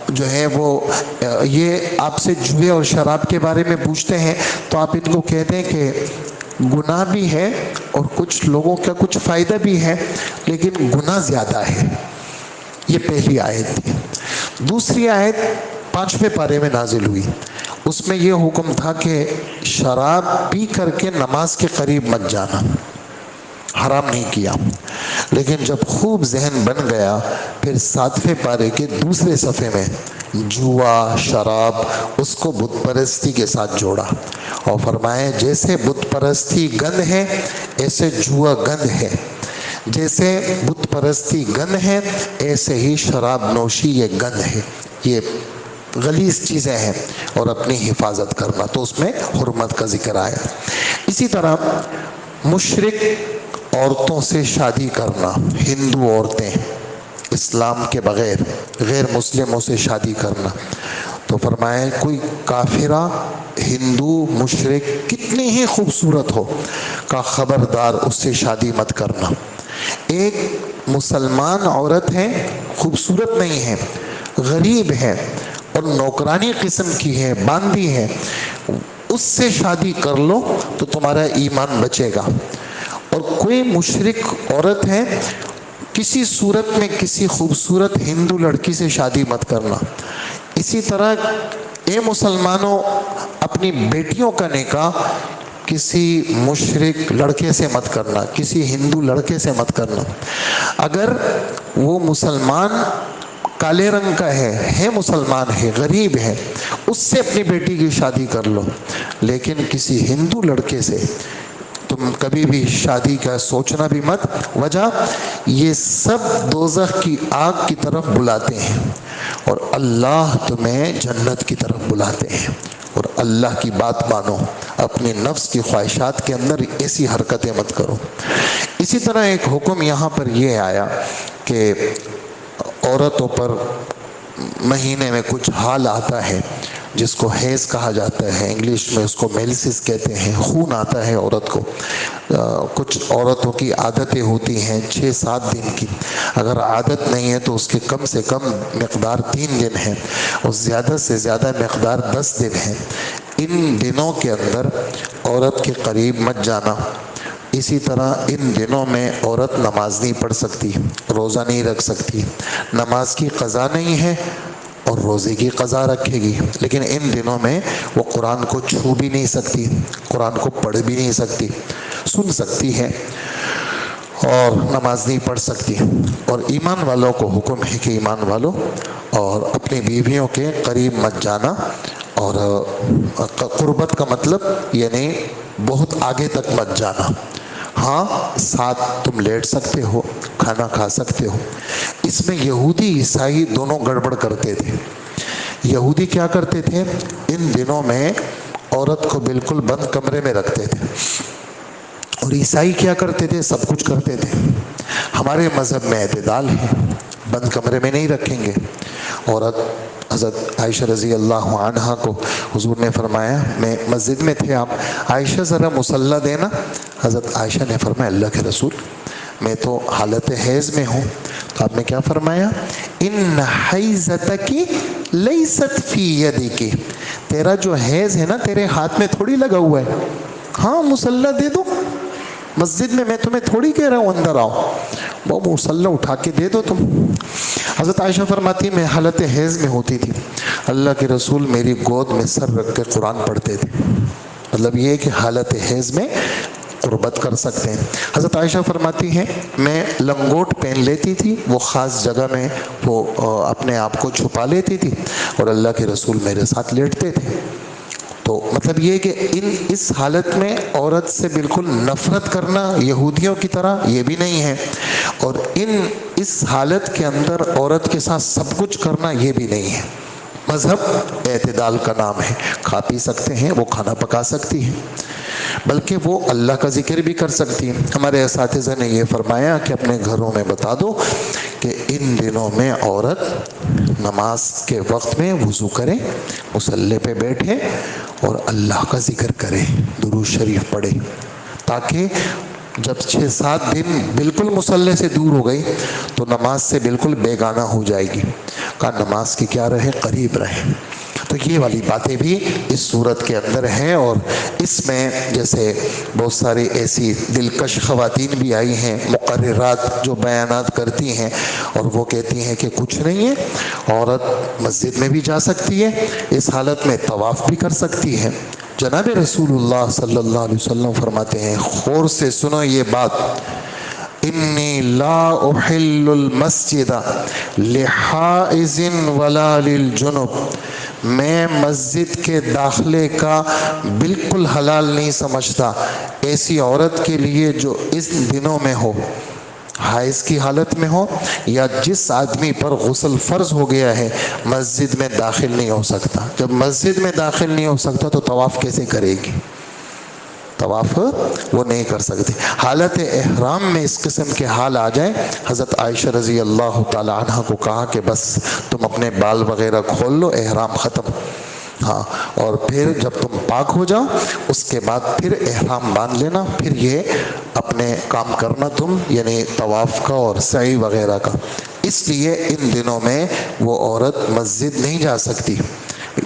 جو ہے وہ یہ آپ سے جوئے اور شراب کے بارے میں پوچھتے ہیں تو آپ ان کو کہتے ہیں کہ گناہ بھی ہے اور کچھ لوگوں کا کچھ فائدہ بھی ہے، لیکن گناہ زیادہ ہے. یہ پہلی آیت تھی. دوسری آیت 5ویں پارے میں نازل ہوئی. اس میں یہ حکم تھا کہ شراب پی کر کے نماز کے قریب مت جانا، حرام نہیں کیا. لیکن جب خوب ذہن بن گیا، پھر 7ویں پارے کے دوسرے صفحے میں جوا، شراب، اس کو بت پرستی کے ساتھ جوڑا اور فرمایا جیسے بت پرستی گند ہے ایسے جوا گند ہے، جیسے بت پرستی گند ہے ایسے ہی شراب نوشی یہ گند ہے. یہ غلیظ چیزیں ہیں اور اپنی حفاظت کرنا. تو اس میں حرمت کا ذکر آیا. اسی طرح مشرک عورتوں سے شادی کرنا، ہندو عورتیں اسلام کے بغیر غیر مسلموں سے شادی کرنا، تو فرمایا کوئی کافرہ ہندو مشرک کتنی ہی خوبصورت ہو کا خبردار اس سے شادی مت کرنا. ایک مسلمان عورت ہے، خوبصورت نہیں ہے، غریب ہے اور نوکرانی قسم کی ہے، باندھی ہے، اس سے شادی کر لو تو تمہارا ایمان بچے گا. اور کوئی مشرک عورت ہے، کسی صورت میں کسی خوبصورت ہندو لڑکی سے شادی مت کرنا. اسی طرح اے مسلمانوں اپنی بیٹیوں کا نکاح کسی مشرک لڑکے سے مت کرنا، کسی ہندو لڑکے سے مت کرنا. اگر وہ مسلمان کالے رنگ کا ہے مسلمان ہے، غریب ہے، اس سے اپنی بیٹی کی شادی کر لو، لیکن کسی ہندو لڑکے سے تم کبھی بھی شادی کا سوچنا بھی مت. وجہ یہ سب دوزخ کی آگ کی طرف بلاتے ہیں اور اللہ تمہیں جنت کی طرف بلاتے ہیں. اور اللہ کی بات مانو، اپنے نفس کی خواہشات کے اندر ایسی حرکتیں مت کرو. اسی طرح ایک حکم یہاں پر یہ آیا کہ عورتوں پر مہینے میں کچھ حال آتا ہے جس کو حیض کہا جاتا ہے، انگلش میں اس کو میلسس کہتے ہیں، خون آتا ہے عورت کو۔ کچھ عورتوں کی عادتیں ہوتی ہیں 6-7 دن کی، اگر عادت نہیں ہے تو اس کے کم سے کم مقدار 3 دن ہے اور زیادہ سے زیادہ مقدار 10 دن ہے۔ ان دنوں کے اندر عورت کے قریب مت جانا۔ اسی طرح ان دنوں میں عورت نماز نہیں پڑھ سکتی، روزہ نہیں رکھ سکتی، نماز کی قضا نہیں ہے اور روزے کی قضا رکھے گی، لیکن ان دنوں میں وہ قرآن کو چھو بھی نہیں سکتی، قرآن کو پڑھ بھی نہیں سکتی، سن سکتی ہے اور نماز نہیں پڑھ سکتی۔ اور ایمان والوں کو حکم ہے کہ ایمان والوں اور اپنی بیویوں کے قریب مت جانا، اور قربت کا مطلب یعنی بہت آگے تک مت جانا۔ ہاں ساتھ تم لیٹ سکتے ہو، کھانا کھا سکتے ہو۔ اس میں یہودی عیسائی دونوں گڑبڑ کرتے تھے۔ یہودی کیا کرتے تھے، ان دنوں میں عورت کو بالکل بند کمرے میں رکھتے تھے، اور عیسائی کیا کرتے تھے، سب کچھ کرتے تھے۔ ہمارے مذہب میں اعتدال ہے، بند کمرے میں نہیں رکھیں گے عورت۔ حضرت عائشہ رضی اللہ عنہا کو حضور نے فرمایا، میں مسجد میں تھے، آپ عائشہ ذرا مصلی دینا۔ حضرت عائشہ نے فرمایا اللہ کے رسول میں تو حالت حیض میں ہوں۔ تو آپ نے کیا فرمایا، ان حیضتک لیست فی یدک، تیرا جو حیض ہے نا تیرے ہاتھ میں تھوڑی لگا ہوا ہے، ہاں مصلی دے دو مسجد میں تمہیں تھوڑی کہہ رہا ہوں اندر آؤ، وہ مصلی اٹھا کے دے دو تم۔ حضرت عائشہ فرماتی میں حالت حیض میں ہوتی تھی، اللہ کے رسول میری گود میں سر رکھ کے قرآن پڑھتے تھے۔ مطلب یہ ہے کہ حالت حیض میں قربت کر سکتے ہیں۔ حضرت عائشہ فرماتی ہیں میں لنگوٹ پہن لیتی تھی، وہ خاص جگہ میں وہ اپنے آپ کو چھپا لیتی تھی، اور اللہ کے رسول میرے ساتھ لیٹتے تھے۔ تو مطلب یہ کہ اس حالت میں عورت سے بالکل نفرت کرنا یہودیوں کی طرح یہ بھی نہیں ہے، اور اس حالت کے اندر عورت کے ساتھ سب کچھ کرنا یہ بھی نہیں ہے۔ مذہب اعتدال کا نام ہے، کھا پی سکتے ہیں، وہ کھانا پکا سکتی ہے، بلکہ وہ اللہ کا ذکر بھی کر سکتی ہے۔ ہمارے اساتذہ نے یہ فرمایا کہ اپنے گھروں میں بتا دو کہ ان دنوں میں عورت نماز کے وقت میں وضو کرے، مصلی پہ بیٹھے اور اللہ کا ذکر کرے، درود شریف پڑھے، تاکہ جب 6-7 دن بالکل مصلی سے دور ہو گئی تو نماز سے بالکل بیگانہ ہو جائے گی، کہا نماز کی کیا رہے، قریب رہے۔ تو یہ والی باتیں بھی اس صورت کے اندر ہیں، اور اس میں جیسے بہت ساری ایسی دلکش خواتین بھی آئی ہیں، مقررات جو بیانات کرتی ہیں، اور وہ کہتی ہیں کہ کچھ نہیں ہے، عورت مسجد میں بھی جا سکتی ہے، اس حالت میں طواف بھی کر سکتی ہے۔ جناب رسول اللہ صلی اللہ علیہ وسلم فرماتے ہیں، غور سے سنو یہ بات، انی لا احل المسجد لحائض ولا للجنب، میں مسجد کے داخلے کا بالکل حلال نہیں سمجھتا ایسی عورت کے لیے جو اس دنوں میں ہو، حیض کی حالت میں ہو، یا جس آدمی پر غسل فرض ہو گیا ہے مسجد میں داخل نہیں ہو سکتا۔ جب مسجد میں داخل نہیں ہو سکتا تو طواف کیسے کرے گی، طواف وہ نہیں کر سکتی۔ حالت احرام میں اس قسم کے حال آ جائیں، حضرت عائشہ رضی اللہ تعالی عنہ کو کہا کہ بس تم اپنے بال وغیرہ کھول لو، احرام ختم، ہاں، اور پھر جب تم پاک ہو جاؤ اس کے بعد پھر احرام باندھ لینا، پھر یہ اپنے کام کرنا تم، یعنی طواف کا اور سعی وغیرہ کا۔ اس لیے ان دنوں میں وہ عورت مسجد نہیں جا سکتی،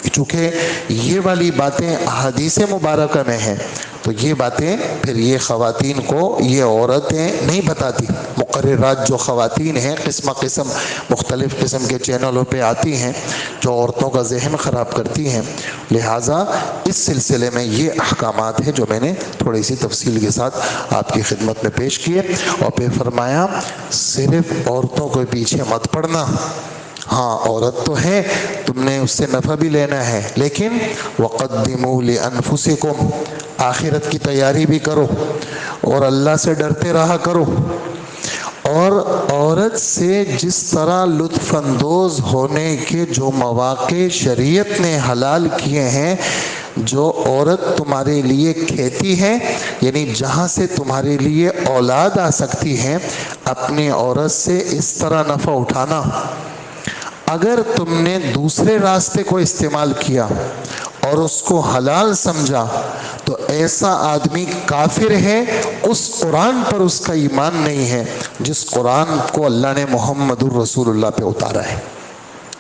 چونکہ یہ والی باتیں احادیث مبارکہ میں ہیں، تو یہ باتیں پھر یہ خواتین کو یہ عورتیں نہیں بتاتی۔ مقررات جو خواتین ہیں قسم قسم مختلف قسم کے چینلوں پہ آتی ہیں جو عورتوں کا ذہن خراب کرتی ہیں، لہٰذا اس سلسلے میں یہ احکامات ہیں جو میں نے تھوڑی سی تفصیل کے ساتھ آپ کی خدمت میں پیش کیے، اور پھر فرمایا صرف عورتوں کے پیچھے مت پڑنا، ہاں عورت تو ہے، تم نے اس سے نفع بھی لینا ہے، لیکن وَقَدِّمُوا لِأَنفُسِكُمْ، آخرت کی تیاری بھی کرو اور اللہ سے ڈرتے رہا کرو، اور عورت سے جس طرح لطف اندوز ہونے کے جو مواقع شریعت نے حلال کیے ہیں، جو عورت تمہارے لیے کھیتی ہے، یعنی جہاں سے تمہارے لیے اولاد آ سکتی ہے، اپنی عورت سے اس طرح نفع اٹھانا، اگر تم نے دوسرے راستے کو استعمال کیا اور اس کو حلال سمجھا تو ایسا آدمی کافر ہے، اس قرآن پر اس کا ایمان نہیں ہے جس قرآن کو اللہ نے محمد الرسول اللہ پہ اتارا ہے۔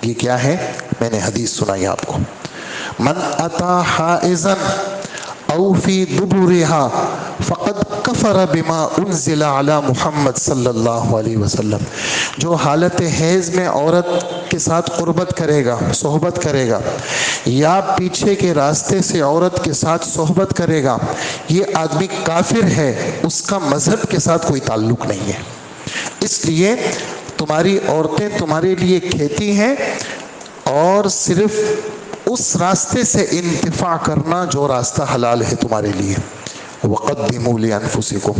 یہ کیا ہے؟ میں نے حدیث سنائی آپ کو، من اتا حائزا او فی دبرہا فقد کفر بما انزل علی محمد صلی اللہ علیہ وسلم۔ جو حالت حیض میں عورت کے ساتھ قربت کرے گا، صحبت کرے گا، یا پیچھے کے راستے سے عورت کے ساتھ صحبت کرے گا، یہ آدمی کافر ہے، اس کا مذہب کے ساتھ کوئی تعلق نہیں ہے۔ اس لیے تمہاری عورتیں تمہارے لیے کھیتی ہیں، اور صرف اس راستے سے انتفاع کرنا جو راستہ حلال ہے تمہارے لیے۔ وَقَدِّمُوا لِأَنفُسِكُمْ،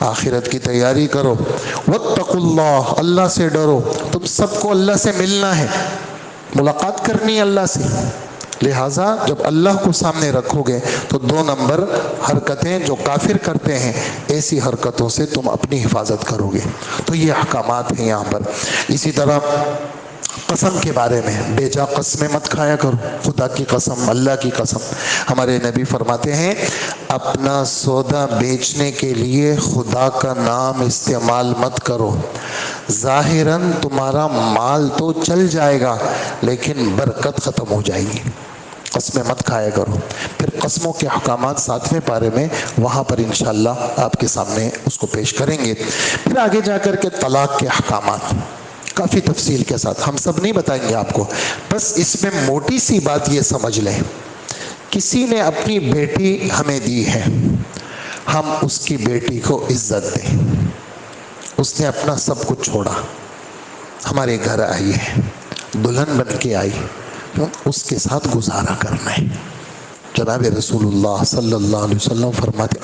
آخرت کی تیاری کرو۔ وَاتَّقُوا اللَّهَ، اللہ سے ڈرو۔ تم سب کو اللہ سے ملنا ہے، ملاقات کرنی ہے اللہ سے، لہٰذا جب اللہ کو سامنے رکھو گے تو 2 نمبر حرکتیں جو کافر کرتے ہیں، ایسی حرکتوں سے تم اپنی حفاظت کرو گے۔ تو یہ احکامات ہیں یہاں پر۔ اسی طرح قسم کے بارے میں، بے جا قسمیں مت کھایا کرو، خدا کی قسم، اللہ کی قسم۔ ہمارے نبی فرماتے ہیں اپنا سودا بیچنے کے لیے خدا کا نام استعمال مت کرو، ظاہراً تمہارا مال تو چل جائے گا لیکن برکت ختم ہو جائے گی۔ قسمیں مت کھایا کرو۔ پھر قسموں کے احکامات 7ویں پارے میں، وہاں پر انشاءاللہ آپ کے سامنے اس کو پیش کریں گے۔ پھر آگے جا کر کے طلاق کے احکامات کافی تفصیل کے ساتھ، ہم سب نہیں بتائیں گے آپ کو، بس اس میں موٹی سی بات یہ سمجھ لیں، کسی نے اپنی بیٹی ہمیں دی ہے، ہم اس کی بیٹی کو عزت دیں۔ اس نے اپنا سب کچھ چھوڑا، ہمارے گھر آئی ہے، دلہن بن کے آئی، اس کے ساتھ گزارا کرنا ہے۔ جناب رسول اللہ صلی اللہ علیہ وسلم فرماتے،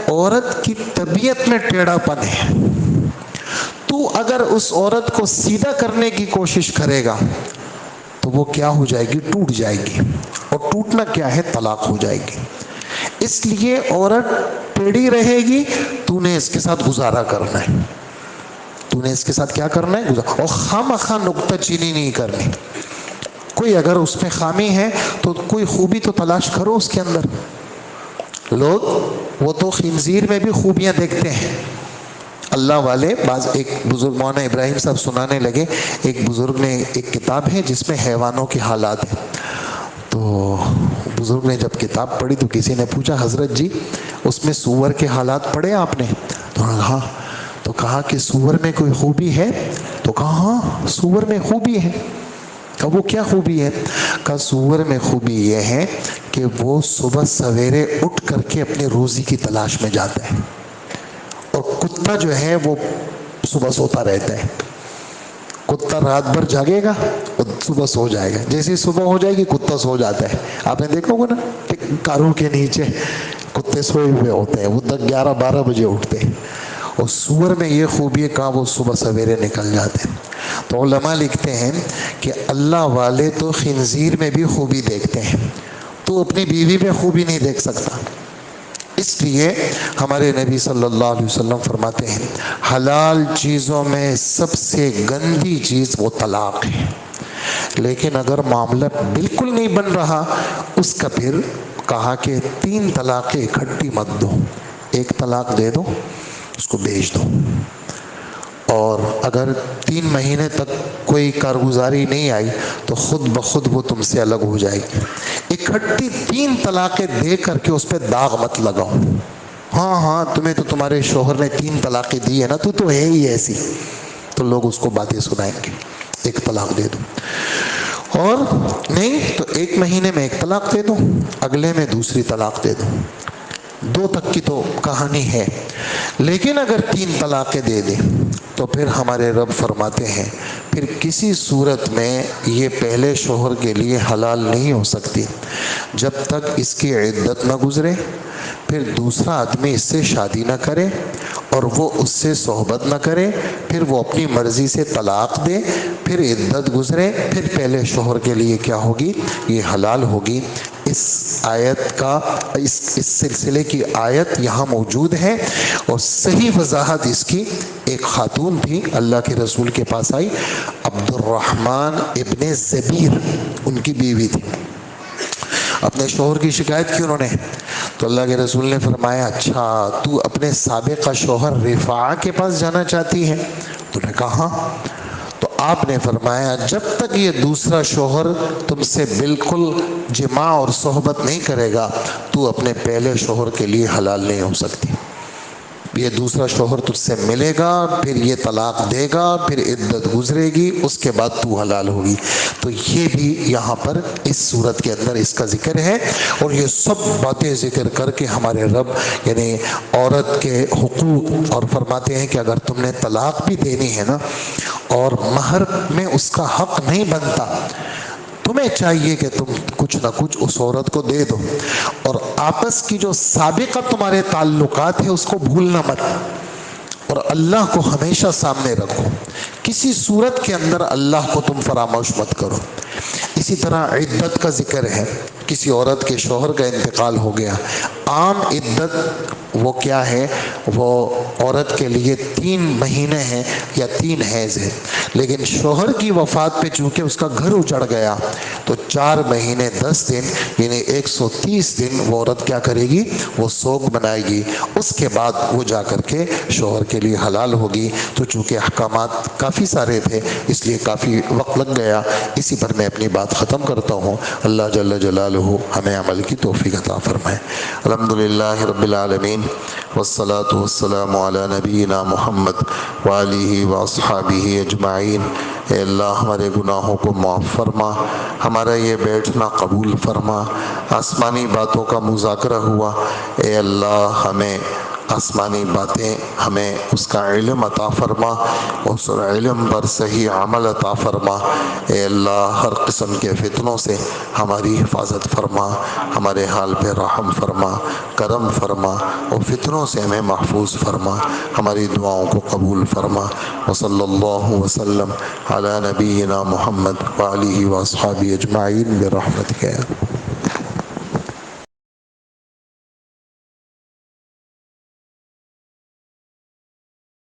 عورت کی طبیعت میں ٹیڑھا پن ہے، تو اگر اس عورت کو سیدھا کرنے کی کوشش کرے گا تو وہ کیا ہو جائے گی؟ ٹوٹ جائے گی، اور ٹوٹنا کیا ہے؟ طلاق ہو جائے گی۔ اس لیے عورت ٹیڑھی رہے گی، تو نے اس کے ساتھ گزارا کرنا ہے، تو نے اس کے ساتھ کیا کرنا ہے؟ گزارا، اور خواہ نکتہ چینی نہیں کرنی۔ کوئی اگر اس میں خامی ہے تو کوئی خوبی تو تلاش کرو اس کے اندر۔ لوگ وہ تو خنزیر میں بھی خوبیاں دیکھتے ہیں۔ اللہ والے بعض، ایک بزرگ مولانا ابراہیم صاحب سنانے لگے، ایک بزرگ نے ایک کتاب ہے جس میں حیوانوں کے حالات ہیں، تو بزرگ نے جب کتاب پڑھی تو کسی نے پوچھا حضرت جی اس میں سور کے حالات پڑھے آپ نے؟ تو ہاں، تو کہا کہ سور میں کوئی خوبی ہے؟ تو کہا ہاں سور میں خوبی ہے۔ کہا وہ کیا خوبی ہے؟ کہا سور میں خوبی یہ ہے کہ وہ صبح سویرے اٹھ کر کے اپنی روزی کی تلاش میں جاتا ہے، اور کتا جو ہے وہ صبح سوتا رہتا ہے۔ کتا رات بھر جاگے گا اور صبح سو جائے گا، جیسے صبح ہو جائے گی کتا سو جاتا ہے۔ آپ نے دیکھا ہوگا نا کہ کاروں کے نیچے کتے سوئے ہوئے ہوتے ہیں، وہ 11-12 بجے اٹھتے ہیں۔ اور سور میں یہ خوبی ہے، کہاں وہ صبح سویرے نکل جاتے ہیں۔ تو علماء لکھتے ہیں کہ اللہ والے تو خنزیر میں بھی خوبی دیکھتے ہیں، تو اپنی بیوی میں خوبی نہیں دیکھ سکتا۔ اس لیے ہمارے نبی صلی اللہ علیہ وسلم فرماتے ہیں حلال چیزوں میں سب سے گندی چیز وہ طلاق ہے، لیکن اگر معاملہ بالکل نہیں بن رہا اس کا پھر کہا کہ 3 طلاقیں اکٹھی مت دو، 1 طلاق دے دو، اس کو بیچ دو، اور اگر 3 مہینے تک کوئی کارگزاری نہیں آئی تو خود بخود وہ تم سے الگ ہو جائے گی۔ اکٹھی 3 طلاقیں دے کر کے اس پہ داغ مت لگاؤ، ہاں تمہیں تو تمہارے شوہر نے 3 طلاقیں دی ہے نا، تو ہے ہی ایسی، تو لوگ اس کو باتیں سنائیں گے، 1 طلاق دے دو، اور نہیں تو 1 مہینے میں 1 طلاق دے دو، اگلے میں دوسری طلاق دے دو، 2 تک کی تو کہانی ہے۔ لیکن اگر 3 طلاقیں دے دیں تو پھر ہمارے رب فرماتے ہیں پھر کسی صورت میں یہ پہلے شوہر کے لیے حلال نہیں ہو سکتی جب تک اس کی عدت نہ گزرے، پھر دوسرا آدمی اس سے شادی نہ کرے اور وہ اس سے صحبت نہ کرے، پھر وہ اپنی مرضی سے طلاق دے، پھر عدت گزرے، پھر پہلے شوہر کے لیے کیا ہوگی؟ یہ حلال ہوگی۔ اس آیت کا اس سلسلے کی آیت یہاں موجود ہے، اور صحیح وضاحت اس کی ایک خاتون تھی، اللہ کے رسول کے پاس آئی، عبد الرحمن ابن زبیر ان کی بیوی تھی، اپنے شوہر کی شکایت کی انہوں نے، تو اللہ کے رسول نے فرمایا اچھا تو اپنے سابقہ شوہر رفاعہ کے پاس جانا چاہتی ہے؟ تو نے کہا ہاں۔ تو آپ نے فرمایا جب تک یہ دوسرا شوہر تم سے بالکل جماع اور صحبت نہیں کرے گا تو اپنے پہلے شوہر کے لیے حلال نہیں ہو سکتی، یہ دوسرا شوہر تجھ سے ملے گا، پھر یہ طلاق دے گا، پھر عدت گزرے گی، اس کے بعد تو حلال ہوگی۔ تو یہ بھی یہاں پر اس صورت کے اندر اس کا ذکر ہے، اور یہ سب باتیں ذکر کر کے ہمارے رب یعنی عورت کے حقوق، اور فرماتے ہیں کہ اگر تم نے طلاق بھی دینی ہے نا اور مہر میں اس کا حق نہیں بنتا، تمہیں چاہیے کہ تم کچھ نہ کچھ اس عورت کو دے دو، اور آپس کی جو سابقہ تمہارے تعلقات ہیں اس کو بھولنا مت، اور اللہ کو ہمیشہ سامنے رکھو، کسی صورت کے اندر اللہ کو تم فراموش مت کرو۔ اسی طرح عدت کا ذکر ہے، کسی عورت کے شوہر کا انتقال ہو گیا، عام عدت وہ کیا ہے، وہ عورت کے لیے 3 مہینے ہیں یا 3 حیض ہے، لیکن شوہر کی وفات پہ چونکہ اس کا گھر اجڑ گیا تو 4 مہینے 10 دن یعنی 130 دن وہ عورت کیا کرے گی، وہ سوگ منائے گی، اس کے بعد وہ جا کر کے شوہر کے لیے حلال ہوگی۔ تو چونکہ احکامات کافی سارے تھے اس لیے کافی وقت لگ گیا، اسی پر میں اپنی بات ختم کرتا ہوں۔ اللہ جل جلالہ ہمیں عمل کی توفیق عطا فرمائے۔ الحمدللہ رب العالمین والصلاة والسلام علی نبینا محمد وآلہ واصحابہ اجمعین۔ اے اللہ ہمارے گناہوں کو معاف فرما، ہمارا یہ بیٹھنا قبول فرما، آسمانی باتوں کا مذاکرہ ہوا، اے اللہ ہمیں آسمانی باتیں، ہمیں اس کا علم عطا فرما، اس علم پر صحیح عمل عطا فرما۔ اے اللہ ہر قسم کے فتنوں سے ہماری حفاظت فرما، ہمارے حال پہ رحم فرما، کرم فرما، اور فتنوں سے ہمیں محفوظ فرما، ہماری دعاؤں کو قبول فرما۔ وصلی اللہ وسلم علی نبینا محمد وآلہ واصحابہ اجمعین برحمتک۔